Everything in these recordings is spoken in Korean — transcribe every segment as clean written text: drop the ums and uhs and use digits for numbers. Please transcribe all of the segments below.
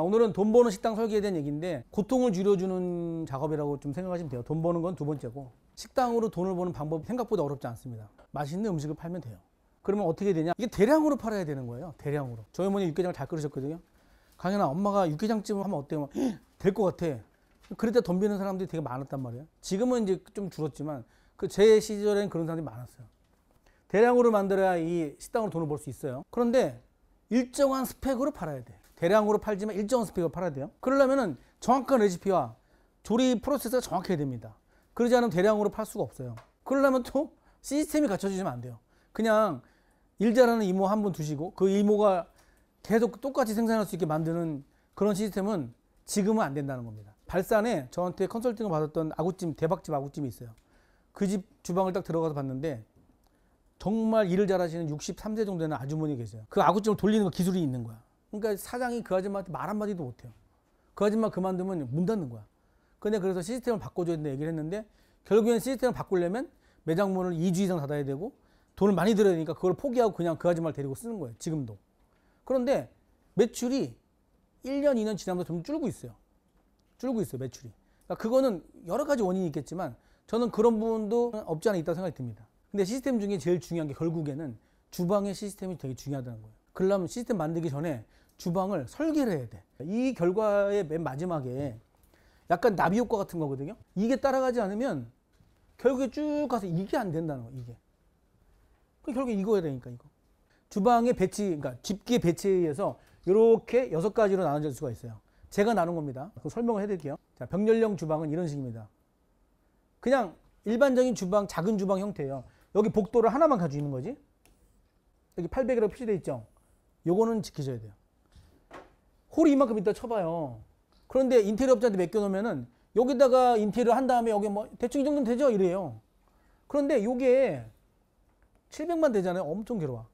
오늘은 돈 버는 식당 설계에 대한 얘기인데 고통을 줄여주는 작업이라고 좀 생각하시면 돼요. 돈 버는 건 두 번째고 식당으로 돈을 버는 방법 생각보다 어렵지 않습니다. 맛있는 음식을 팔면 돼요. 그러면 어떻게 되냐? 이게 대량으로 팔아야 되는 거예요. 대량으로. 저희 어머니 육개장을 잘 끓이셨거든요. 강연아 엄마가 육개장집을 하면 어때요? 될 것 같아. 그랬다 덤비는 사람들이 되게 많았단 말이에요. 지금은 이제 좀 줄었지만 그 제 시절엔 그런 사람들이 많았어요. 대량으로 만들어야 이 식당으로 돈을 벌 수 있어요. 그런데 일정한 스펙으로 팔아야 돼. 대량으로 팔지만 일정한 스펙으로 팔아야 돼요. 그러려면은 정확한 레시피와 조리 프로세스가 정확해야 됩니다. 그러지 않으면 대량으로 팔 수가 없어요. 그러려면 또 시스템이 갖춰지면 안 돼요. 그냥 일 잘하는 이모 한 분 두시고 그 이모가 계속 똑같이 생산할 수 있게 만드는 그런 시스템은 지금은 안 된다는 겁니다. 발산에 저한테 컨설팅을 받았던 아구찜, 대박집 아구찜이 있어요. 그 집 주방을 딱 들어가서 봤는데 정말 일을 잘하시는 63세 정도 되는 아주머니 계세요. 그 아구찜을 돌리는 거 기술이 있는 거야. 그러니까 사장이 그 아줌마한테 말 한마디도 못해요. 그 아줌마 그만두면 문 닫는 거야. 근데 그래서 시스템을 바꿔줘야 된다 얘기를 했는데 결국엔 시스템을 바꾸려면 매장 문을 2주 이상 닫아야 되고 돈을 많이 들어야 되니까 그걸 포기하고 그냥 그 아줌마를 데리고 쓰는 거예요. 지금도. 그런데 매출이 1년, 2년 지나면서 좀 줄고 있어요. 줄고 있어요, 매출이. 그러니까 그거는 여러 가지 원인이 있겠지만 저는 그런 부분도 없지 않아 있다고 생각이 듭니다. 근데 시스템 중에 제일 중요한 게 결국에는 주방의 시스템이 되게 중요하다는 거예요. 그러려면 시스템 만들기 전에 주방을 설계를 해야 돼. 이 결과의 맨 마지막에 약간 나비 효과 같은 거거든요. 이게 따라가지 않으면 결국에 쭉 가서 이게 안 된다는 거예요. 이게. 결국에 이거 해야 되니까 이거. 주방의 배치, 그러니까 집기 배치에 의해서 이렇게 6가지로 나눠질 수가 있어요. 제가 나눈 겁니다. 그 설명을 해드릴게요. 자, 병렬형 주방은 이런 식입니다. 그냥 일반적인 주방, 작은 주방 형태예요. 여기 복도를 하나만 가지고 있는 거지. 여기 800이라고 표시되어 있죠. 요거는 지키셔야 돼요. 홀이 이만큼 있다 쳐봐요. 그런데 인테리어 업자한테 맡겨놓으면은 여기다가 인테리어 한 다음에 여기 뭐 대충 이 정도면 되죠? 이래요. 그런데 요게 700만 되잖아요. 엄청 괴로워.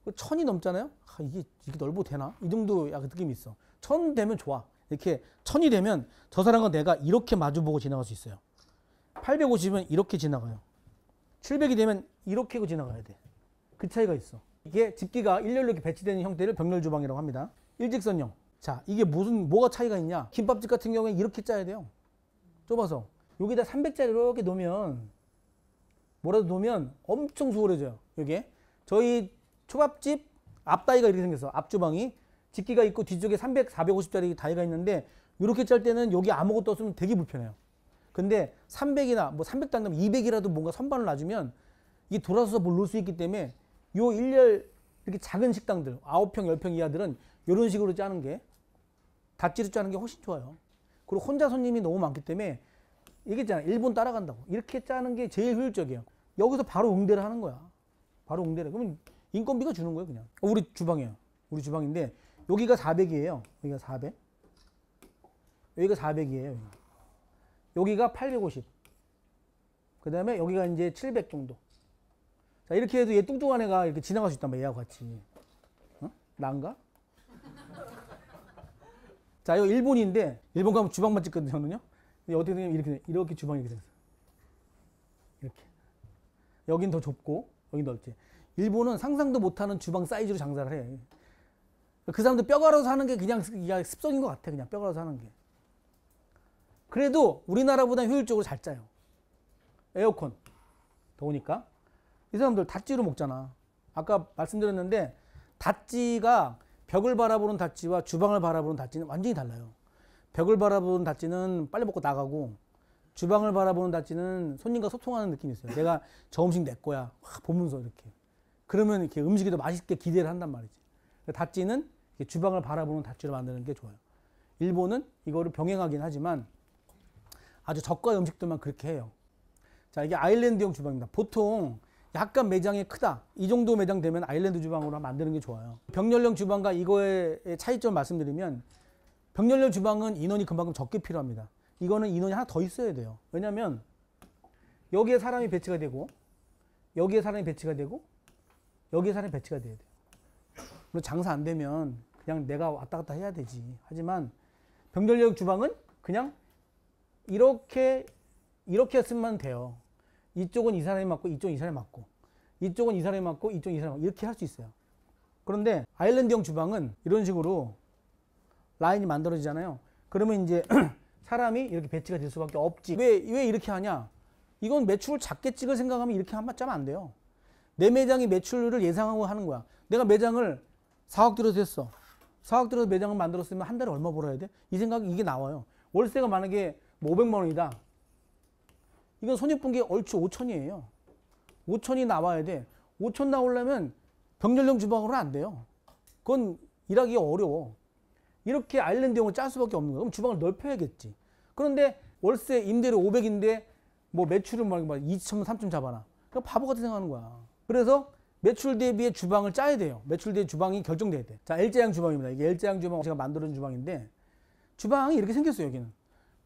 1000이 넘잖아요. 아, 이게 넓어도 되나? 이 정도 약간 느낌이 있어. 1000 되면 좋아. 이렇게 1000이 되면 저 사람과 내가 이렇게 마주보고 지나갈 수 있어요. 850은 이렇게 지나가요. 700이 되면 이렇게 하고 지나가야 돼. 그 차이가 있어. 이게 집기가 일렬로 이렇게 배치되는 형태를 병렬 주방이라고 합니다. 일직선형. 자, 이게 뭐가 차이가 있냐? 김밥집 같은 경우에 이렇게 짜야 돼요. 좁아서. 여기다 300짜리 이렇게 놓으면 뭐라도 놓으면 엄청 수월해져요. 이게 저희 초밥집 앞다이가 이렇게 생겼어. 앞주방이 집기가 있고 뒤쪽에 300, 450짜리 다이가 있는데 이렇게 짤 때는 여기 아무것도 없으면 되게 불편해요. 근데 300이나 뭐 300도 안 되면 200이라도 뭔가 선반을 놔주면 이게 돌아서서 뭘 놓을 수 있기 때문에 요 일렬 이렇게 작은 식당들 9평, 10평 이하들은 이런 식으로 짜는 게 닷지로 짜는 게 훨씬 좋아요. 그리고 혼자 손님이 너무 많기 때문에 얘기했잖아. 일본 따라간다고. 이렇게 짜는 게 제일 효율적이에요. 여기서 바로 응대를 하는 거야. 바로 응대를. 그러면 인건비가 주는 거예요, 그냥. 우리 주방이에요. 우리 주방인데 여기가 400이에요. 여기가 400. 여기가 400이에요. 여기가 850. 그 다음에 여기가 이제 700 정도. 자, 이렇게 해도 얘 뚱뚱한 애가 이렇게 지나갈 수 있단 말이야, 얘하고 같이. 어? 난가? 자, 이거 일본인데, 일본 가면 주방만 찍거든요, 저는요. 근데 어떻게 되냐면 이렇게 주방이 이렇게 생겼어요. 이렇게. 여긴 더 좁고, 여긴 넓지. 일본은 상상도 못하는 주방 사이즈로 장사를 해. 그 사람들 뼈 갈아서 하는 게 그냥 습성인 것 같아, 그냥 뼈 갈아서 하는 게. 그래도 우리나라보다 효율적으로 잘 짜요. 에어컨. 더우니까. 이 사람들 닷지로 먹잖아. 아까 말씀드렸는데 닷지가 벽을 바라보는 닷지와 주방을 바라보는 닷지는 완전히 달라요. 벽을 바라보는 닷지는 빨리 먹고 나가고 주방을 바라보는 닷지는 손님과 소통하는 느낌이 있어요. 내가 저 음식 내 거야. 확 보면서 이렇게. 그러면 이렇게 음식이 더 맛있게 기대를 한단 말이지. 닷지는 주방을 바라보는 닷지로 만드는 게 좋아요. 일본은 이거를 병행하긴 하지만 아주 저가 음식들만 그렇게 해요. 자, 이게 아일랜드형 주방입니다. 보통 약간 매장이 크다. 이 정도 매장 되면 아일랜드 주방으로 만드는 게 좋아요. 병렬형 주방과 이거의 차이점 말씀드리면 병렬형 주방은 인원이 그만큼 적게 필요합니다. 이거는 인원이 하나 더 있어야 돼요. 왜냐하면 여기에 사람이 배치가 되고 여기에 사람이 배치가 되고 여기에 사람이 배치가 돼야 돼요. 물론 장사 안 되면 그냥 내가 왔다 갔다 해야 되지. 하지만 병렬형 주방은 그냥 이렇게 했으면 돼요. 이쪽은 이 사람이 맞고 이쪽은 이 사람이 맞고 이쪽은 이 사람이 맞고 이쪽은 이 사람이 맞고 이렇게 할 수 있어요. 그런데 아일랜드형 주방은 이런 식으로 라인이 만들어지잖아요. 그러면 이제 사람이 이렇게 배치가 될 수밖에 없지. 왜 이렇게 하냐? 이건 매출을 작게 찍을 생각하면 이렇게 한번 짜면 안 돼요. 내 매장이 매출을 예상하고 하는 거야. 내가 매장을 4억 들여서 했어. 4억 들여서 매장을 만들었으면 한 달에 얼마 벌어야 돼? 이 생각이 이게 나와요. 월세가 만약에 뭐 500만 원이다. 이건 손익분기 얼추 5천이에요. 5천이 나와야 돼. 5천 나오려면 병렬형 주방으로는 안 돼요. 그건 일하기가 어려워. 이렇게 아일랜드형을 짤 수밖에 없는 거야. 그럼 주방을 넓혀야겠지. 그런데 월세 임대료 500인데 뭐 매출은 막 2천, 3천 잡아놔. 그럼 바보 같은 생각하는 거야. 그래서 매출 대비의 주방을 짜야 돼요. 매출 대비 주방이 결정돼야 돼. 자, L자형 주방입니다. 이게 L자형 주방 제가 만들어준 주방인데 주방이 이렇게 생겼어요. 여기는.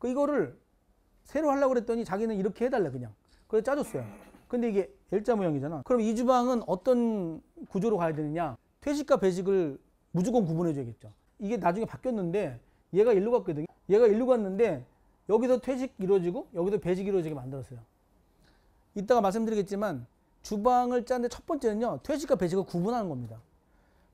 이거를 새로 하려고 그랬더니 자기는 이렇게 해달래 그냥. 그래서 짜줬어요. 근데 이게 L자 모양이잖아. 그럼 이 주방은 어떤 구조로 가야 되느냐? 퇴직과 배직을 무조건 구분해 줘야겠죠. 이게 나중에 바뀌었는데 얘가 일로 갔거든요. 얘가 일로 갔는데 여기서 퇴직 이루어지고 여기서 배직 이루어지게 만들었어요. 이따가 말씀드리겠지만 주방을 짜는데 첫 번째는요. 퇴직과 배직을 구분하는 겁니다.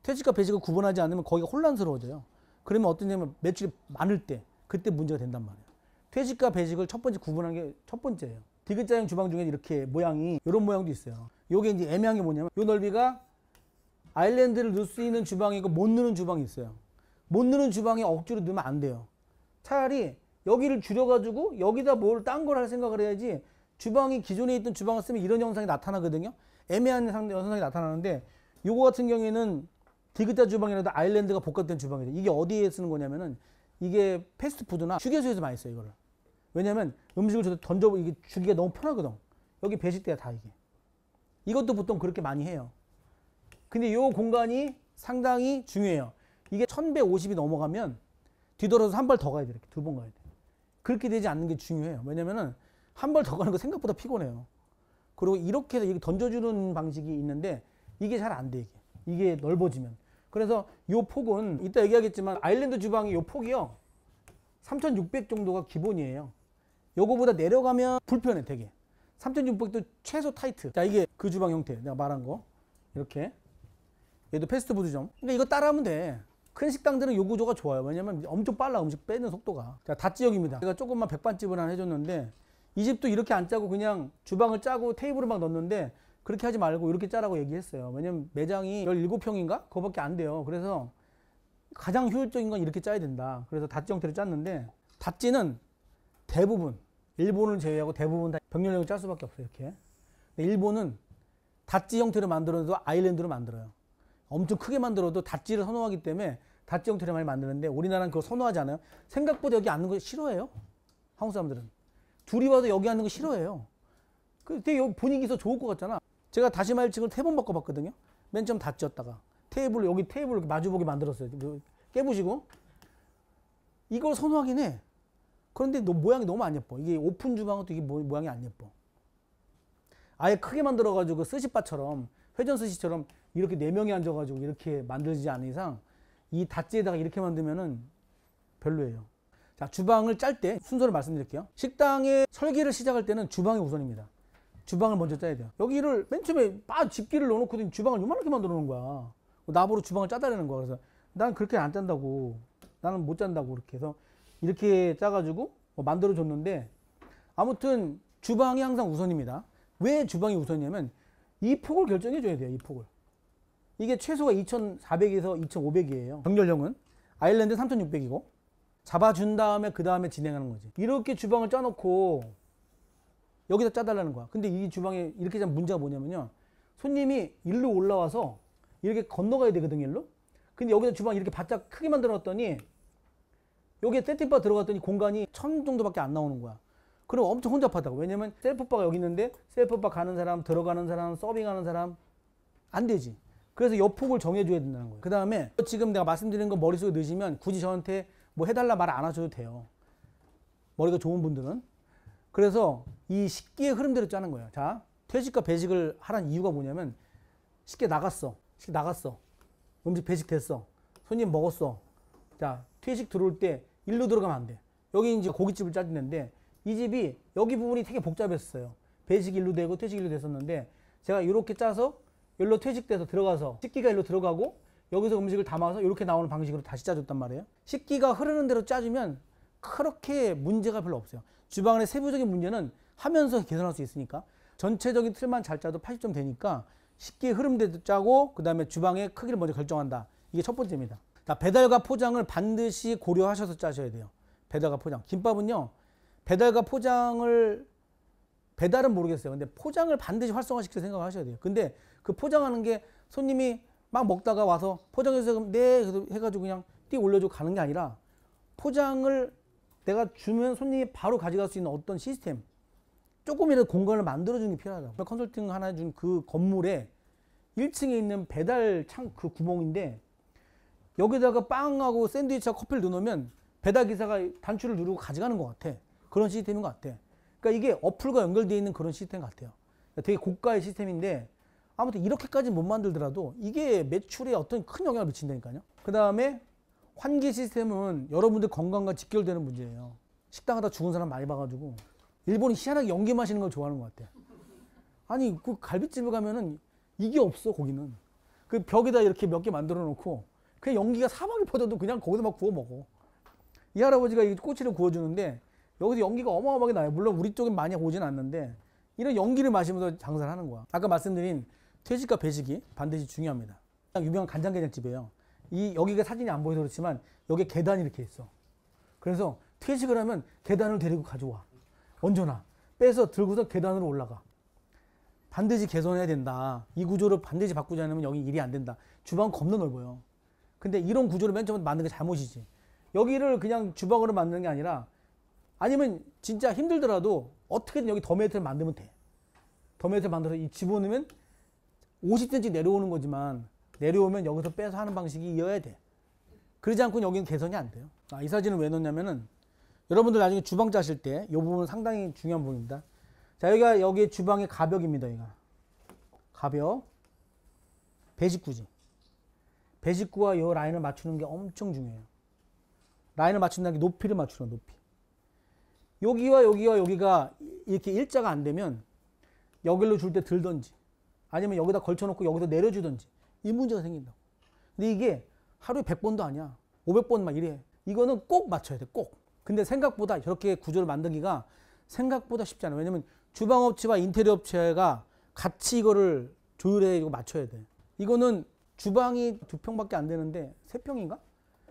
퇴직과 배직을 구분하지 않으면 거기가 혼란스러워져요. 그러면 어떠냐면 매출이 많을 때 그때 문제가 된단 말이에요. 퇴직과 배직을 첫 번째 구분하는 게 첫 번째예요. 디귿자형 주방 중에 이렇게 모양이 이런 모양도 있어요. 요게 이제 애매한 게 뭐냐면 요 넓이가 아일랜드를 넣을 수 있는 주방이고 못 넣는 주방이 있어요. 못 넣는 주방에 억지로 넣으면 안 돼요. 차라리 여기를 줄여가지고 여기다 뭘 딴 걸 할 생각을 해야지. 주방이 기존에 있던 주방을 쓰면 이런 현상이 나타나거든요. 애매한 현상이 나타나는데 요거 같은 경우에는 디귿자 주방이라도 아일랜드가 복합된 주방이죠. 이게 어디에 쓰는 거냐면은 이게 패스트푸드나 휴게소에서 많이 써요. 이거를. 왜냐면 음식을 던져 이게 주기가 너무 편하거든. 여기 배식대야 다 이게. 이것도 보통 그렇게 많이 해요. 근데 요 공간이 상당히 중요해요. 이게 1150이 넘어가면 뒤돌아서 한 발 더 가야 돼. 이렇게 두 번 가야 돼. 그렇게 되지 않는 게 중요해요. 왜냐면은 한 발 더 가는 거 생각보다 피곤해요. 그리고 이렇게 해서 던져주는 방식이 있는데 이게 잘 안 돼. 이게 넓어지면. 그래서 요 폭은 이따 얘기하겠지만 아일랜드 주방이 요 폭이요. 3600 정도가 기본이에요. 요거보다 내려가면 불편해 되게. 3600도 최소 타이트. 자, 이게 그 주방 형태. 내가 말한 거. 이렇게. 얘도 패스트푸드점. 그러니까 이거 따라하면 돼. 큰 식당들은 요 구조가 좋아요. 왜냐면 엄청 빨라. 음식 빼는 속도가. 자, 닷지역입니다. 제가 조금만 백반집을 하나 해줬는데 이 집도 이렇게 안 짜고 그냥 주방을 짜고 테이블을 막 넣었는데 그렇게 하지 말고 이렇게 짜라고 얘기했어요. 왜냐면 매장이 17평인가? 그거밖에 안 돼요. 그래서 가장 효율적인 건 이렇게 짜야 된다. 그래서 닷지 형태로 짰는데 닷지는 대부분 일본을 제외하고 대부분 다 병렬형을 짤 수밖에 없어요. 이렇게. 근데 일본은 닷지 형태로 만들어도 아일랜드로 만들어요. 엄청 크게 만들어도 닷지를 선호하기 때문에 닷지 형태로 많이 만드는데 우리나라는 그거 선호하지 않아요. 생각보다 여기 앉는 거 싫어해요. 한국 사람들은. 둘이 와도 여기 앉는 거 싫어해요. 되게 여기 분위기에서 좋을 것 같잖아. 제가 다시마 1층을 3번 바꿔봤거든요. 맨 처음 닷지였다가 여기 테이블 이렇게 마주보게 만들었어요. 깨부시고. 이걸 선호하긴 해. 그런데 모양이 너무 안 예뻐. 이게 오픈 주방은 또 이게 모양이 안 예뻐. 아예 크게 만들어가지고 스시바처럼 회전 스시처럼 이렇게 4명이 앉아가지고 이렇게 만들지 않은 이상 이 닷지에다가 이렇게 만들면은 별로예요. 자, 주방을 짤 때 순서를 말씀드릴게요. 식당의 설계를 시작할 때는 주방이 우선입니다. 주방을 먼저 짜야 돼요. 여기를 맨 처음에 집기를 넣어놓고 주방을 요만하게 만들어 놓은 거야. 나보고 주방을 짜달라는 거야. 그래서 난 그렇게 안 짠다고. 나는 못 짠다고. 이렇게 해서 이렇게 짜가지고 만들어 줬는데 아무튼 주방이 항상 우선입니다. 왜 주방이 우선이냐면 이 폭을 결정해 줘야 돼요. 이 폭을. 이게 최소가 2400에서 2500이에요. 병렬형은. 아일랜드 3600이고. 잡아준 다음에 그 다음에 진행하는 거지. 이렇게 주방을 짜놓고 여기다 짜달라는 거야. 근데 이 주방에 이렇게 짜면 문제가 뭐냐면요. 손님이 일로 올라와서 이렇게 건너가야 되거든요. 일로. 근데 여기다 주방 이렇게 바짝 크게 만들어 놨더니 여기에 세팅바 들어갔더니 공간이 1000 정도밖에 안 나오는 거야. 그럼 엄청 혼잡하다고. 왜냐면 셀프바가 여기 있는데 셀프바 가는 사람, 들어가는 사람, 서빙하는 사람 안 되지. 그래서 옆 폭을 정해줘야 된다는 거예요. 그 다음에 지금 내가 말씀드린 거 머릿속에 넣으시면 굳이 저한테 뭐 해달라 말 안 하셔도 돼요. 머리가 좋은 분들은. 그래서 이 식기의 흐름대로 짜는 거예요. 자, 퇴직과 배직을 하라는 이유가 뭐냐면 식기 나갔어. 음식 배식됐어. 손님 먹었어. 자, 퇴직 들어올 때 일로 들어가면 안 돼. 여기 이제 고깃집을 짜는데 이 집이 여기 부분이 되게 복잡했어요. 배식 일로 되고 퇴직 일로 됐었는데 제가 이렇게 짜서 일로 퇴직돼서 들어가서 식기가 일로 들어가고 여기서 음식을 담아서 이렇게 나오는 방식으로 다시 짜줬단 말이에요. 식기가 흐르는 대로 짜주면 그렇게 문제가 별로 없어요. 주방 안의 세부적인 문제는 하면서 개선할 수 있으니까. 전체적인 틀만 잘 짜도 80점 되니까 식기의 흐름대로 짜고 그 다음에 주방의 크기를 먼저 결정한다. 이게 첫 번째입니다. 자, 배달과 포장을 반드시 고려하셔서 짜셔야 돼요. 배달과 포장. 김밥은요, 배달과 포장을, 배달은 모르겠어요. 근데 포장을 반드시 활성화시킬 생각을 하셔야 돼요. 근데 그 포장하는 게 손님이 막 먹다가 와서 포장해서 네 해가지고 그냥 띠 올려주고 가는 게 아니라 포장을 내가 주면 손님이 바로 가져갈 수 있는 어떤 시스템, 조금이라도 공간을 만들어주는 게 필요하다고. 컨설팅 하나 준 그 건물에 1층에 있는 배달 창 그 구멍인데 여기다가 빵하고 샌드위치하고 커피를 넣어놓으면 배달 기사가 단추를 누르고 가져가는 것 같아. 그런 시스템인 것 같아. 그러니까 이게 어플과 연결되어 있는 그런 시스템 같아요. 되게 고가의 시스템인데 아무튼 이렇게까지 못 만들더라도 이게 매출에 어떤 큰 영향을 미친다니까요. 그 다음에 환기 시스템은 여러분들 건강과 직결되는 문제예요. 식당 하다 죽은 사람 많이 봐가지고 일본이 희한하게 연기 마시는 걸 좋아하는 것 같아. 아니 그 갈비집에 가면은 이게 없어. 거기는 그 벽에다 이렇게 몇 개 만들어 놓고 그냥 연기가 사방에 퍼져도 그냥 거기서 막 구워 먹어. 이 할아버지가 이 꼬치를 구워주는데 여기서 연기가 어마어마하게 나요. 물론 우리 쪽엔 많이 오진 않는데 이런 연기를 마시면서 장사를 하는 거야. 아까 말씀드린 퇴식과 배식이 반드시 중요합니다. 유명한 간장게장집이에요. 여기가 사진이 안 보여서 그렇지만 여기에 계단이 이렇게 있어. 그래서 퇴식을 하면 계단을 데리고 가져와. 얹어놔. 빼서 들고서 계단으로 올라가. 반드시 개선해야 된다. 이 구조를 반드시 바꾸지 않으면 여기 일이 안 된다. 주방은 겁나 넓어요. 근데 이런 구조를 맨 처음에 만든 게 잘못이지. 여기를 그냥 주방으로 만드는 게 아니라 아니면 진짜 힘들더라도 어떻게든 여기 더메이트를 만들면 돼. 더메이트를 만들어서 이 집어넣으면 50cm 내려오는 거지만 내려오면 여기서 빼서 하는 방식이 이어야 돼. 그러지 않고는 여기는 개선이 안 돼요. 이 사진을 왜 넣냐면은 여러분들 나중에 주방 짜실 때 이 부분은 상당히 중요한 부분입니다. 자, 여기가 주방의 가벽입니다. 여기가 가벽, 배식구지. 배식구와 이 라인을 맞추는 게 엄청 중요해요. 라인을 맞춘다는 게 높이를 맞추는 높이. 여기와 여기가 이렇게 일자가 안 되면 여기로 줄 때 들던지 아니면 여기다 걸쳐놓고 여기서 내려주던지 이 문제가 생긴다고. 근데 이게 하루에 100번도 아니야. 500번 막 이래. 이거는 꼭 맞춰야 돼. 꼭. 근데 생각보다 저렇게 구조를 만들기가 생각보다 쉽지 않아요. 왜냐면 주방업체와 인테리어 업체가 같이 이거를 조율해 맞춰야 돼. 이거는 주방이 2평밖에 안 되는데 3평인가?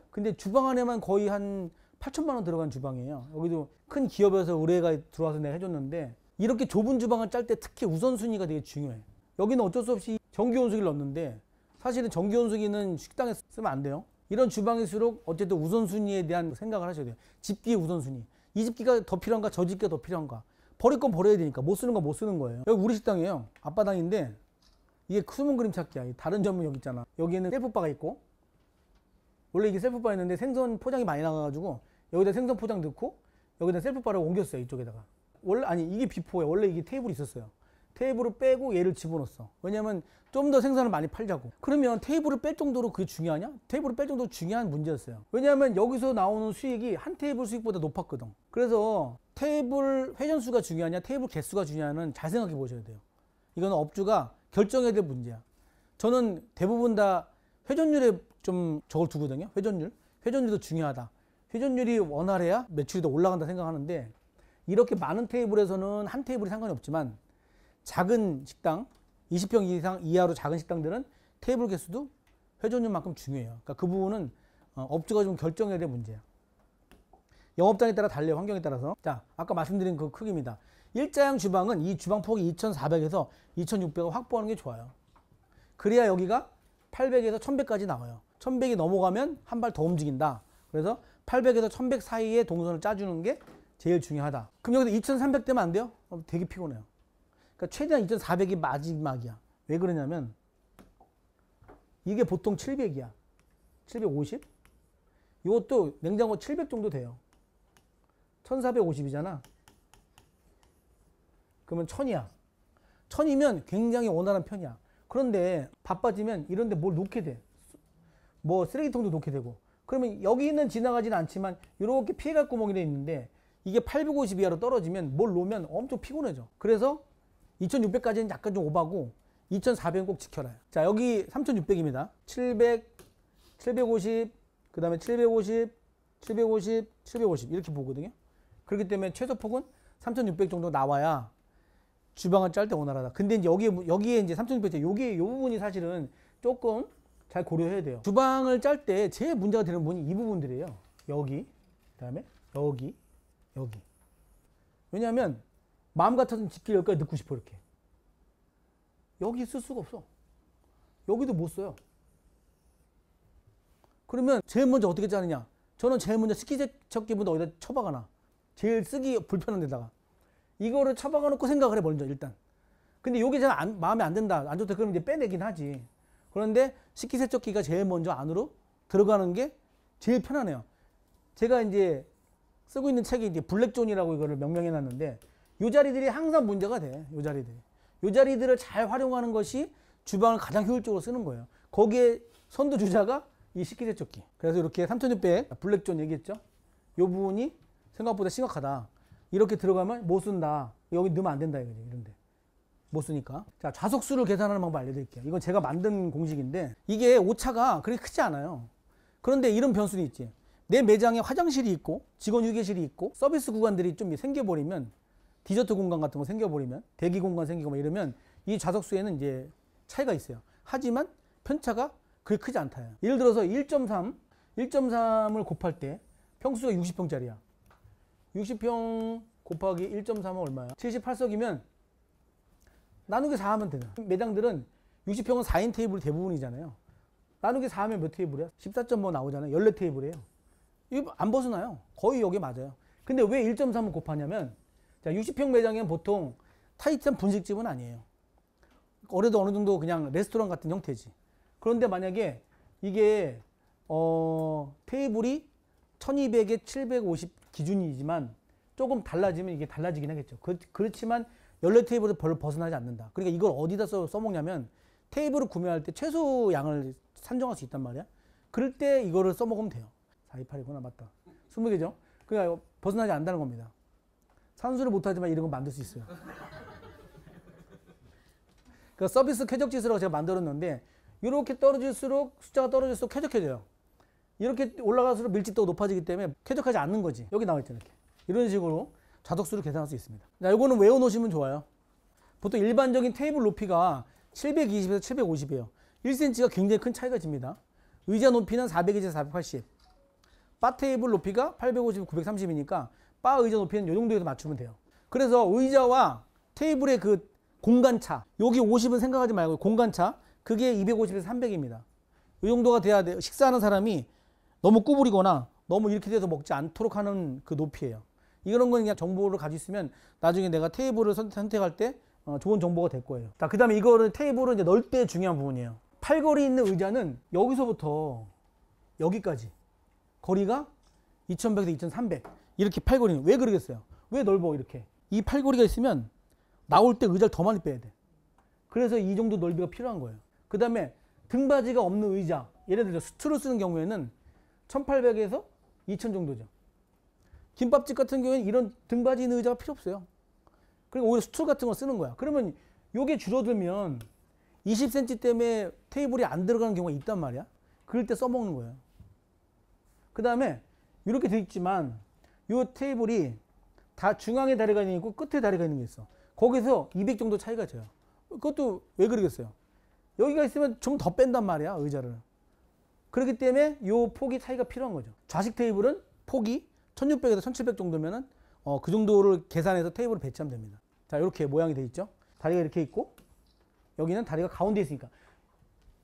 근데 주방 안에만 거의 한 8천만 원 들어간 주방이에요. 여기도 큰 기업에서 의뢰가 들어와서 내가 해줬는데 이렇게 좁은 주방을 짤 때 특히 우선순위가 되게 중요해. 여기는 어쩔 수 없이 전기온수기를 넣는데 사실은 전기온수기는 식당에 쓰면 안 돼요. 이런 주방일수록 어쨌든 우선순위에 대한 생각을 하셔야 돼요. 집기의 우선순위. 이 집기가 더 필요한가 저 집기가 더 필요한가. 버릴 건 버려야 되니까 못 쓰는 건 못 쓰는 거예요. 여기 우리 식당이에요. 앞바닥인데 이게 숨은 그림 찾기야. 다른 점은 여기 있잖아. 여기에는 셀프바가 있고 원래 이게 셀프바였는데 생선 포장이 많이 나가가지고 여기다 생선 포장 넣고 여기다 셀프바를 옮겼어요. 이쪽에다가. 원래 아니 이게 비포예요. 원래 이게 테이블이 있었어요. 테이블을 빼고 얘를 집어넣었어. 왜냐면 좀 더 생선을 많이 팔자고. 그러면 테이블을 뺄 정도로 그게 중요하냐? 테이블을 뺄 정도로 중요한 문제였어요. 왜냐하면 여기서 나오는 수익이 한 테이블 수익보다 높았거든. 그래서 테이블 회전수가 중요하냐 테이블 개수가 중요하냐는 잘 생각해 보셔야 돼요. 이거는 업주가 결정해야 될 문제야. 저는 대부분 다 회전율에 좀 저걸 두거든요. 회전율도 중요하다. 회전율이 원활해야 매출이 더 올라간다 생각하는데 이렇게 많은 테이블에서는 한 테이블이 상관이 없지만 작은 식당 20평 이상 이하로 작은 식당들은 테이블 개수도 회전율만큼 중요해요. 그러니까 그 부분은 업주가 좀 결정해야 될 문제야. 영업장에 따라 달려요. 환경에 따라서. 자, 아까 말씀드린 그 크기입니다. 일자형 주방은 이 주방 폭이 2400에서 2600을 확보하는 게 좋아요. 그래야 여기가 800에서 1100까지 나와요. 1100이 넘어가면 한 발 더 움직인다. 그래서 800에서 1100 사이에 동선을 짜주는 게 제일 중요하다. 그럼 여기서 2300 되면 안 돼요? 되게 피곤해요. 그러니까 최대한 2400이 마지막이야. 왜 그러냐면 이게 보통 700이야. 750? 이것도 냉장고 700 정도 돼요. 1450이잖아. 그러면 1000이야. 1000이면 굉장히 원활한 편이야. 그런데 바빠지면 이런 데 뭘 놓게 돼. 뭐 쓰레기통도 놓게 되고. 그러면 여기는 지나가지는 않지만 이렇게 피해갈 구멍이 돼 있는데 이게 850 이하로 떨어지면 뭘 놓으면 엄청 피곤해져. 그래서 2600까지는 약간 좀 오바고 2400은 꼭 지켜라. 자, 여기 3600입니다. 700, 750, 그 다음에 750, 750, 750 이렇게 보거든요. 그렇기 때문에 최소폭은 3600 정도 나와야 주방을 짤 때 원활하다. 근데 이제 여기에 이제 3600, 여기에 요 부분이 사실은 조금 잘 고려해야 돼요. 주방을 짤 때 제일 문제가 되는 부분이 이 부분들이에요. 여기, 그 다음에 여기, 여기. 왜냐하면 마음 같아서는 집게 여기까지 넣고 싶어 이렇게. 여기 쓸 수가 없어. 여기도 못 써요. 그러면 제일 먼저 어떻게 짜느냐? 저는 제일 먼저 식기세척기보다 어디다 처박아 놔. 제일 쓰기 불편한 데다가. 이거를 처박아 놓고 생각을 해 먼저 일단. 근데 이게 잘 마음에 안 든다. 안 좋다. 그러면 이제 빼내긴 하지. 그런데 식기세척기가 제일 먼저 안으로 들어가는 게 제일 편하네요. 제가 이제 쓰고 있는 책이 이제 블랙존이라고 이거를 명명해 놨는데 이 자리들이 항상 문제가 돼. 이 자리들이. 이 자리들을 잘 활용하는 것이 주방을 가장 효율적으로 쓰는 거예요. 거기에 선두주자가 이 식기세척기. 그래서 이렇게 3600 블랙존 얘기했죠. 이 부분이 생각보다 심각하다. 이렇게 들어가면 못 쓴다. 여기 넣으면 안 된다. 이런데. 못 쓰니까. 자, 좌석수를 계산하는 방법 알려드릴게요. 이건 제가 만든 공식인데 이게 오차가 그렇게 크지 않아요. 그런데 이런 변수도 있지. 내 매장에 화장실이 있고 직원 휴게실이 있고 서비스 구간들이 좀 생겨버리면 디저트 공간 같은 거 생겨버리면 대기 공간 생기고 막 이러면 이 좌석수에는 이제 차이가 있어요. 하지만 편차가 그렇게 크지 않다요. 예를 들어서 1.3을 곱할 때 평수가 60평짜리야. 60평 곱하기 1.3은 얼마야? 78석이면 나누기 4 하면 되나? 매장들은 60평은 4인 테이블이 대부분이잖아요. 나누기 4 하면 몇 테이블이야? 14.5 나오잖아요. 14테이블이에요. 이거 안 벗어나요. 거의 여기 맞아요. 근데 왜 1.3을 곱하냐면 자, 60평 매장에는 보통 타이트한 분식집은 아니에요. 그래도 어느 정도 그냥 레스토랑 같은 형태지. 그런데 만약에 이게 테이블이 1200에 750 기준이지만 조금 달라지면 이게 달라지긴 하겠죠. 그렇지만 14테이블을 별로 벗어나지 않는다. 그러니까 이걸 어디다 써먹냐면 테이블을 구매할 때 최소 양을 산정할 수 있단 말이야. 그럴 때 이거를 써먹으면 돼요. 428이구나. 맞다. 20개죠. 그러니까 벗어나지 않는다는 겁니다. 산수를 못하지만 이런 건 만들 수 있어요. 그 서비스 쾌적지수라고 제가 만들었는데 이렇게 떨어질수록 숫자가 떨어질수록 쾌적해져요. 이렇게 올라갈수록 밀집도가 높아지기 때문에 쾌적하지 않는 거지. 여기 나와 있잖아요. 이렇게. 이런 식으로 좌석수를 계산할 수 있습니다. 자, 이거는 외워놓으시면 좋아요. 보통 일반적인 테이블 높이가 720에서 750이에요. 1cm가 굉장히 큰 차이가 집니다. 의자 높이는 420에서 480. 바 테이블 높이가 850, 930이니까 바 의자 높이는 이 정도에서 맞추면 돼요. 그래서 의자와 테이블의 그 공간차, 여기 50은 생각하지 말고 공간차, 그게 250에서 300입니다. 이 정도가 돼야 돼요. 식사하는 사람이 너무 구부리거나 너무 이렇게 돼서 먹지 않도록 하는 그 높이예요. 이런 건 그냥 정보를 가지고 있으면 나중에 내가 테이블을 선택할 때 좋은 정보가 될 거예요. 자, 그 다음에 이거는 테이블을 이제 넣을 때 중요한 부분이에요. 팔걸이 있는 의자는 여기서부터 여기까지 거리가 2100에서 2300 이렇게 팔걸이는 왜 그러겠어요? 왜 넓어 이렇게? 이 팔걸이가 있으면 나올 때 의자를 더 많이 빼야 돼. 그래서 이 정도 넓이가 필요한 거예요. 그 다음에 등받이가 없는 의자, 예를 들어 수트를 쓰는 경우에는 1800에서 2000 정도죠. 김밥집 같은 경우에는 이런 등받이 있는 의자가 필요 없어요. 그리고 오히려 수트 같은 거 쓰는 거야. 그러면 이게 줄어들면 20cm 때문에 테이블이 안 들어가는 경우가 있단 말이야. 그럴 때 써먹는 거예요. 그 다음에 이렇게 돼 있지만 이 테이블이 다 중앙에 다리가 있고 끝에 다리가 있는 게 있어. 거기서 200 정도 차이가 져요. 그것도 왜 그러겠어요? 여기가 있으면 좀 더 뺀단 말이야, 의자를. 그렇기 때문에 이 폭이 차이가 필요한 거죠. 좌식 테이블은 폭이 1600에서 1700 정도면은 그 정도를 계산해서 테이블을 배치하면 됩니다. 자, 이렇게 모양이 돼 있죠. 다리가 이렇게 있고 여기는 다리가 가운데 있으니까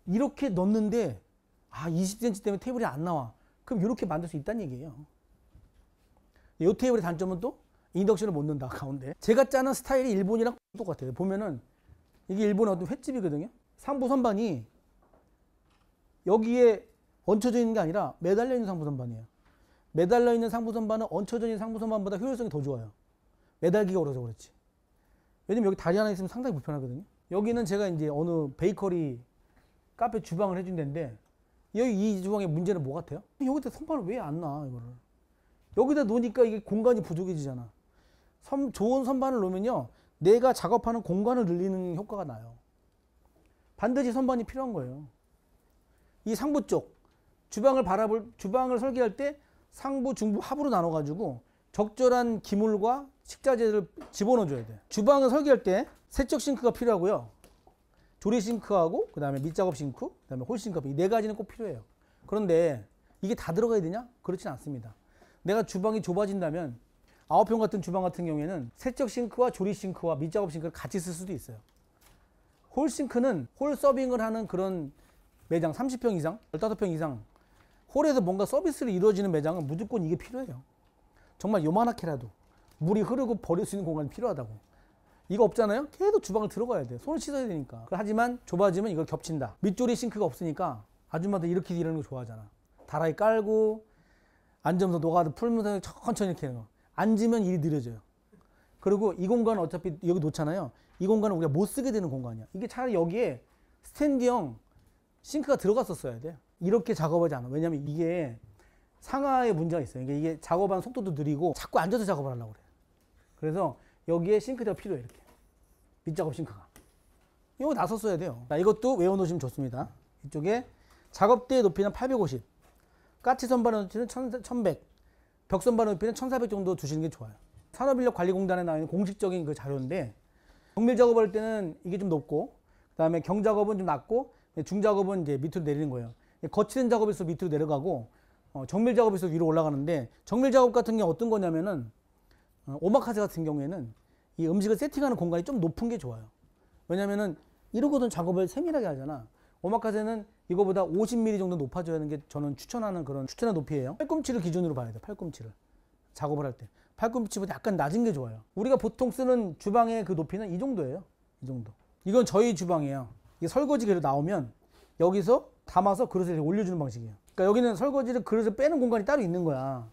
이렇게 넣는데 20cm 때문에 테이블이 안 나와. 그럼 이렇게 만들 수 있다는 얘기예요. 이 테이블의 단점은 또 인덕션을 못 넣는다, 가운데. 제가 짜는 스타일이 일본이랑 똑같아요. 보면은 이게 일본의 어떤 횟집이거든요. 상부 선반이 여기에 얹혀져 있는 게 아니라 매달려 있는 상부 선반이에요. 매달려 있는 상부 선반은 얹혀져 있는 상부 선반보다 효율성이 더 좋아요. 매달기가 어려서 그렇지. 왜냐면 여기 다리 하나 있으면 상당히 불편하거든요. 여기는 제가 이제 어느 베이커리 카페 주방을 해준 데인데 여기 이 주방의 문제는 뭐 같아요? 여기다 선반을 왜 안 놔, 이거를. 여기다 놓으니까 이게 공간이 부족해지잖아. 좋은 선반을 놓으면요, 내가 작업하는 공간을 늘리는 효과가 나요. 반드시 선반이 필요한 거예요. 이 상부 쪽, 주방을 설계할 때 상부, 중부, 하부로 나눠가지고 적절한 기물과 식자재를 집어넣어줘야 돼. 주방을 설계할 때 세척 싱크가 필요하고요. 조리 싱크하고 그다음에 밑작업 싱크, 그다음에 홀 싱크 이 네 가지는 꼭 필요해요. 그런데 이게 다 들어가야 되냐? 그렇진 않습니다. 내가 주방이 좁아진다면 9평 같은 주방 같은 경우에는 세척 싱크와 조리 싱크와 밑작업 싱크를 같이 쓸 수도 있어요. 홀 싱크는 홀 서빙을 하는 그런 매장 30평 이상, 15평 이상 홀에서 뭔가 서비스를 이루어지는 매장은 무조건 이게 필요해요. 정말 요만하게라도 물이 흐르고 버릴 수 있는 공간이 필요하다고. 이거 없잖아요? 계속 주방을 들어가야 돼. 손을 씻어야 되니까. 하지만 좁아지면 이걸 겹친다. 밑조리 싱크가 없으니까 아줌마들 이렇게 일하는 거 좋아하잖아. 다라이 깔고 앉으면서 노가다 풀면서 천천히 이렇게 하는 거. 앉으면 일이 느려져요. 그리고 이 공간은 어차피 여기 놓잖아요. 이 공간은 우리가 못 쓰게 되는 공간이야. 이게 차라리 여기에 스탠디형 싱크가 들어갔었어야 돼. 이렇게 작업하지 않아. 왜냐면 이게 상하의 문제가 있어요. 이게 작업하는 속도도 느리고 자꾸 앉아서 작업을 하려고 그래요. 그래서 여기에 싱크대가 필요해. 이렇게 밑작업 싱크가. 이거 나섰어야 돼요. 자, 이것도 외워놓으시면 좋습니다. 이쪽에 작업대의 높이는 850, 까치 선반의 높이는 1100, 벽 선반의 높이는 1400 정도 두시는 게 좋아요. 산업인력관리공단에 나와 있는 공식적인 그 자료인데 정밀 작업할 때는 이게 좀 높고 그다음에 경작업은 좀 낮고 중작업은 이제 밑으로 내리는 거예요. 거치는 작업에서 밑으로 내려가고 정밀 작업에서 위로 올라가는데 정밀 작업 같은 경우 어떤 거냐면은 오마카세 같은 경우에는 이 음식을 세팅하는 공간이 좀 높은 게 좋아요. 왜냐면은 이러고도 작업을 세밀하게 하잖아. 오마카세는 이거보다 50mm 정도 높아져야 하는 게 저는 추천하는 그런 추천한 높이예요. 팔꿈치를 기준으로 봐야 돼. 팔꿈치를 작업을 할 때 팔꿈치보다 약간 낮은 게 좋아요. 우리가 보통 쓰는 주방의 그 높이는 이 정도예요. 이 정도. 이건 저희 주방이에요. 이게 설거지기로 나오면 여기서 담아서 그릇에 올려주는 방식이에요. 그러니까 여기는 설거지를 그릇을 빼는 공간이 따로 있는 거야.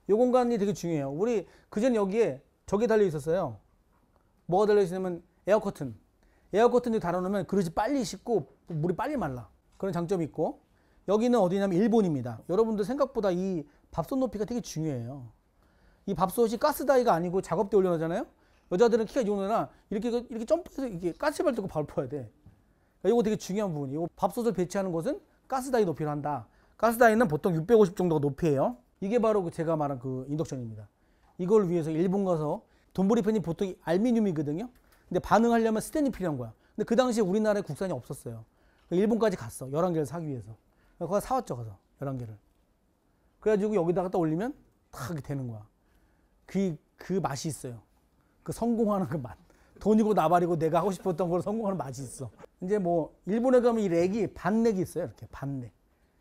이 공간이 되게 중요해요. 우리 그전 여기에 저게 달려 있었어요. 뭐가 달려 있으냐면 에어 커튼. 에어 커튼을 달아놓으면 그릇이 빨리 식고 물이 빨리 말라. 그런 장점이 있고 여기는 어디냐면 일본입니다. 여러분들 생각보다 이 밥솥 높이가 되게 중요해요. 이 밥솥이 가스다이가 아니고 작업대 올려놓잖아요. 여자들은 키가 이 정도나 이렇게 점프해서 이렇게 가스발 들고 밥을 퍼야 돼. 이거 되게 중요한 부분이에요. 밥솥을 배치하는 곳은 가스다이 높이로 한다. 가스다이는 보통 650 정도가 높이에요. 이게 바로 제가 말한 그 인덕션입니다. 이걸 위해서 일본 가서 돈보리팬이 보통 알루미늄이거든요. 근데 반응하려면 스텐이 필요한 거야. 근데 그 당시에 우리나라에 국산이 없었어요. 일본까지 갔어. 11개를 사기 위해서. 거기 사왔죠. 가서 11개를. 그래가지고 여기다가 딱 올리면 탁 되는 거야. 그 맛이 있어요. 그 성공하는 그 맛. 돈이고 나발이고 내가 하고 싶었던 걸 성공하는 맛이 있어. 이제 뭐 일본에 가면 이 렉이 반렉이 있어요. 이렇게 반렉.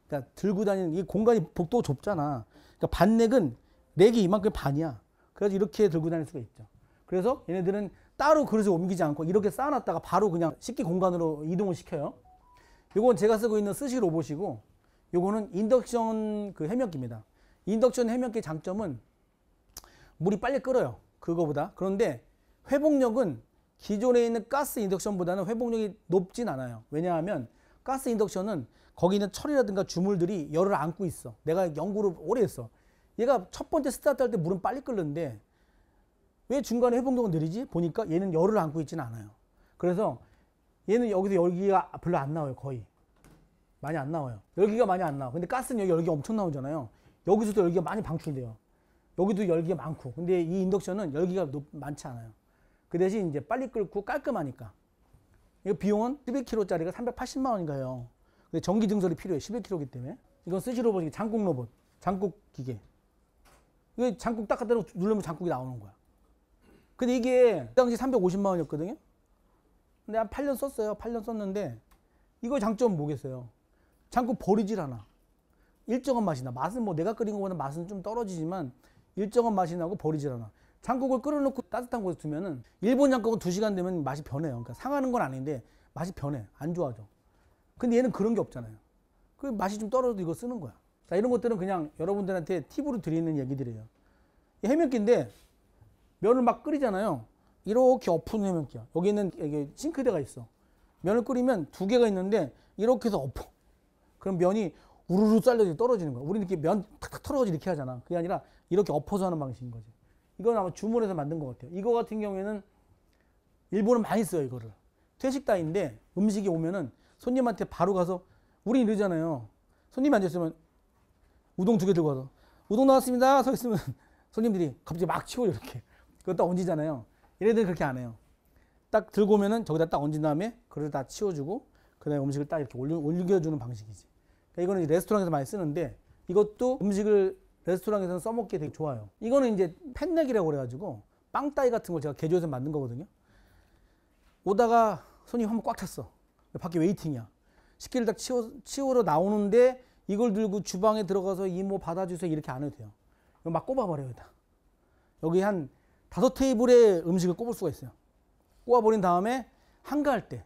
그러니까 들고 다니는 이 공간이 복도가 좁잖아. 그러니까 반렉은 렉이 이만큼 반이야. 그래서 이렇게 들고 다닐 수가 있죠. 그래서 얘네들은 따로 그릇을 옮기지 않고 이렇게 쌓아놨다가 바로 그냥 식기 공간으로 이동을 시켜요. 요건 제가 쓰고 있는 스시 로봇이고 요거는 인덕션 그 해면기입니다. 인덕션 해면기 장점은 물이 빨리 끓어요. 그거보다. 그런데 회복력은 기존에 있는 가스 인덕션보다는 회복력이 높진 않아요. 왜냐하면 가스 인덕션은 거기 있는 철이라든가 주물들이 열을 안고 있어. 내가 연구를 오래 했어. 얘가 첫 번째 스타트 할 때 물은 빨리 끓는데 왜 중간에 회복력은 느리지? 보니까 얘는 열을 안고 있지는 않아요. 그래서 얘는 여기서 열기가 별로 안 나와요. 거의. 많이 안 나와요. 열기가 많이 안 나와. 근데 가스는 여기 열기가 엄청 나오잖아요. 여기서도 열기가 많이 방출돼요. 여기도 열기가 많고. 근데 이 인덕션은 열기가 많지 않아요. 그 대신 이제 빨리 끓고 깔끔하니까. 이 비용은 11kg짜리가 380만 원인가요. 근데 전기 증설이 필요해. 11kg이기 때문에. 이건 스시 로봇이 장국 로봇. 장국 기계. 이거 장국 딱 갖다 누르면 장국이 나오는 거야. 근데 이게 그 당시 350만 원이었거든요. 근데 한 8년 썼어요. 8년 썼는데 이거 장점은 뭐겠어요? 장국 버리질 않아. 일정한 맛이 나. 맛은 뭐 내가 끓인 거보다 맛은 좀 떨어지지만 일정한 맛이 나고 버리질 않아. 장국을 끓여놓고 따뜻한 곳에 두면은 일본 장국은 2시간 되면 맛이 변해요. 그러니까 상하는 건 아닌데 맛이 변해. 안 좋아져. 근데 얘는 그런 게 없잖아요. 그 맛이 좀 떨어져도 이거 쓰는 거야. 자, 이런 것들은 그냥 여러분들한테 팁으로 드리는 얘기들이에요. 이 해면기인데 면을 막 끓이잖아요. 이렇게 엎은 해면기야. 여기는 이게 싱크대가 있어. 면을 끓이면 2개가 있는데 이렇게 해서 엎어. 그럼 면이 우르르 잘려서 떨어지는 거야. 우리는 이렇게 면 탁탁 털어가지고 이렇게 하잖아. 그게 아니라 이렇게 엎어서 하는 방식인 거지. 이건 아마 주문해서 만든 것 같아요. 이거 같은 경우에는 일본은 많이 써요. 이거를. 퇴식다인데 음식이 오면은 손님한테 바로 가서 우리 이러잖아요. 손님이 앉아있으면 우동 2개 들고 와서 우동 나왔습니다. 서 있으면 손님들이 갑자기 막 치워요. 이렇게. 그거 딱 얹이잖아요. 얘네들은 그렇게 안 해요. 딱 들고 오면은 저기다 딱 얹은 다음에 그릇을 다 치워주고 그 다음에 음식을 딱 이렇게 올려주는 방식이지. 그러니까 이거는 이제 레스토랑에서 많이 쓰는데 이것도 음식을 레스토랑에서는 써먹기 되게 좋아요. 이거는 이제 팬넥이라고 그래가지고 빵 따위 같은 걸 제가 개조해서 만든 거거든요. 오다가 손님 한 번 꽉 찼어. 밖에 웨이팅이야. 식기를 딱 치우러 나오는데 이걸 들고 주방에 들어가서 이모 받아주세요 이렇게 안 해도 돼요. 이거 막 꼽아버려요. 다. 여기 한 5테이블의 음식을 꼽을 수가 있어요. 꼽아버린 다음에 한가할 때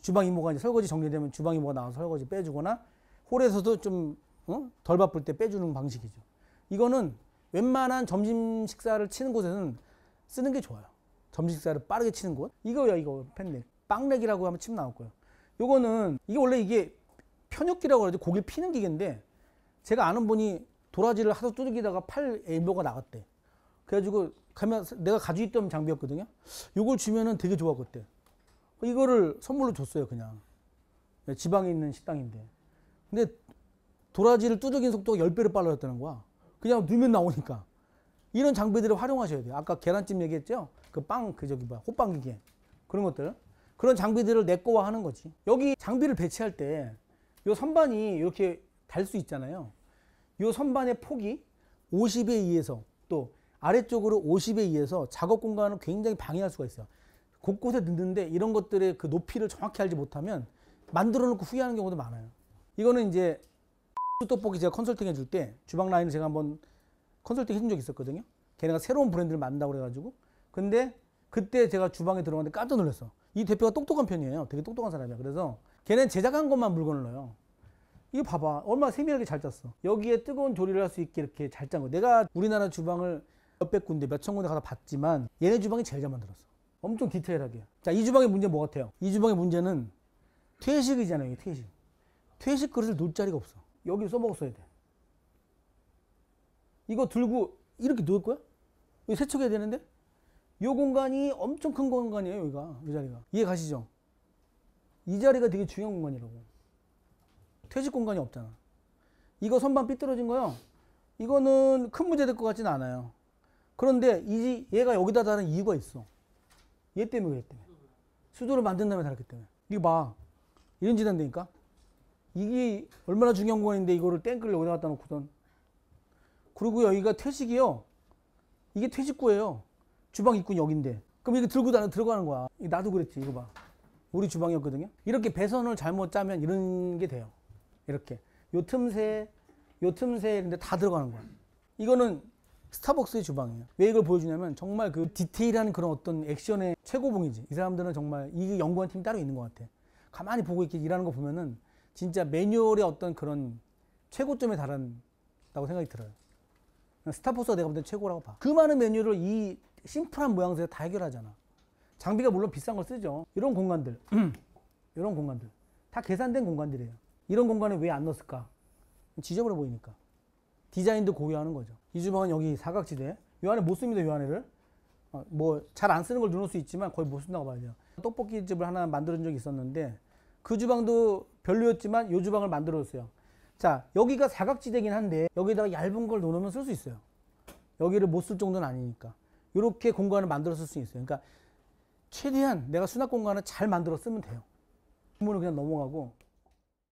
주방 이모가 이제 설거지 정리되면 주방 이모가 나와서 설거지 빼주거나 홀에서도 좀 덜 바쁠 때 빼주는 방식이죠. 이거는 웬만한 점심 식사를 치는 곳에는 쓰는 게 좋아요. 점심 식사를 빠르게 치는 곳. 이거야 이거 팬넥. 빵넥이라고 하면 치면 나올 거예요. 요거는 이게 원래 이게 편육기라고 그러죠. 고기 피는 기계인데 제가 아는 분이 도라지를 하도 두들기다가 팔 엘보가 나갔대. 그래가지고 가면 내가 가지고 있던 장비였거든요. 요걸 주면은 되게 좋아 그때. 이거를 선물로 줬어요 그냥. 지방에 있는 식당인데. 근데 도라지를 두들기는 속도가 10배로 빨라졌다는 거야. 그냥 넣으면 나오니까. 이런 장비들을 활용하셔야 돼요. 아까 계란찜 얘기했죠? 호빵 기계. 그런 것들. 그런 장비들을 내 거화 하는 거지. 여기 장비를 배치할 때 요 선반이 이렇게 달 수 있잖아요. 요 선반의 폭이 50에 의해서 또 아래쪽으로 50에 의해서 작업 공간을 굉장히 방해할 수가 있어요. 곳곳에 넣는데 이런 것들의 그 높이를 정확히 알지 못하면 만들어 놓고 후회하는 경우도 많아요. 이거는 이제 떡볶이 제가 컨설팅 해줄 때 주방 라인을 제가 한번 컨설팅 해준 적이 있었거든요. 걔네가 새로운 브랜드를 만든다고 그래가지고. 근데 그때 제가 주방에 들어갔는데 깜짝 놀랐어. 이 대표가 똑똑한 편이에요. 되게 똑똑한 사람이야. 그래서 걔는 제작한 것만 물건을 넣어요. 이거 봐봐. 얼마나 세밀하게 잘 짰어. 여기에 뜨거운 조리를 할 수 있게 이렇게 잘 짠 거. 내가 우리나라 주방을 몇백 군데, 몇천 군데 가서 봤지만 얘네 주방이 제일 잘 만들었어. 엄청 디테일하게. 자, 이 주방의 문제 뭐 같아요? 이 주방의 문제는 퇴식이잖아요. 퇴식. 퇴식 그릇을 놓을 자리가 없어. 여기 써먹었어야 돼. 이거 들고 이렇게 놓을 거야? 여기 세척해야 되는데? 이 공간이 엄청 큰 공간이에요. 여기가. 이 자리가. 이해 가시죠? 이 자리가 되게 중요한 공간이라고. 퇴식 공간이 없잖아. 이거 선반 삐뚤어진 거요. 이거는 큰 문제 될 것 같지는 않아요. 그런데 얘가 여기다 다는 이유가 있어. 얘 때문에 얘 때문에. 수도를 만든 다음에 달았기 때문에. 이거 봐. 이런 짓 한다니까? 이게 얼마나 중요한 공간인데 이거를 땡크를 여기다 갖다 놓고선. 그리고 여기가 퇴식이요. 이게 퇴식구예요. 주방 입구는 여긴데. 그럼 이거 들고 들어가는 거야. 나도 그랬지. 이거 봐. 우리 주방이었거든요. 이렇게 배선을 잘못 짜면 이런 게 돼요. 이렇게. 요 틈새 근데 다 들어가는 거야. 이거는 스타벅스의 주방이에요. 왜 이걸 보여주냐면 정말 그 디테일한 그런 어떤 액션의 최고봉이지. 이 사람들은 정말 이 연구한 팀이 따로 있는 것 같아. 가만히 보고 이렇게 일하는 거 보면은 진짜 매뉴얼의 어떤 그런 최고점에 달한다고 생각이 들어요. 스타벅스가 내가 볼 땐 최고라고 봐. 그 많은 메뉴를 이 심플한 모양새에 다 해결하잖아. 장비가 물론 비싼 걸 쓰죠. 이런 공간들 이런 공간들 다 계산된 공간들이에요. 이런 공간에 왜 안 넣었을까? 지저분해 보이니까. 디자인도 고려하는 거죠. 이 주방은 여기 사각지대. 이 안에 못 씁니다. 이 안에를. 뭐 잘 안 쓰는 걸 넣을 수 있지만 거의 못 쓴다고 봐야 돼요. 떡볶이집을 하나 만들어준 적이 있었는데 그 주방도 별로였지만 이 주방을 만들어줬어요. 자, 여기가 사각지대긴 한데 여기다가 얇은 걸 놓으면 쓸 수 있어요. 여기를 못 쓸 정도는 아니니까. 이렇게 공간을 만들어 쓸 수 있어요. 그러니까 최대한 내가 수납 공간을 잘 만들어 쓰면 돼요. 주문을 그냥 넘어가고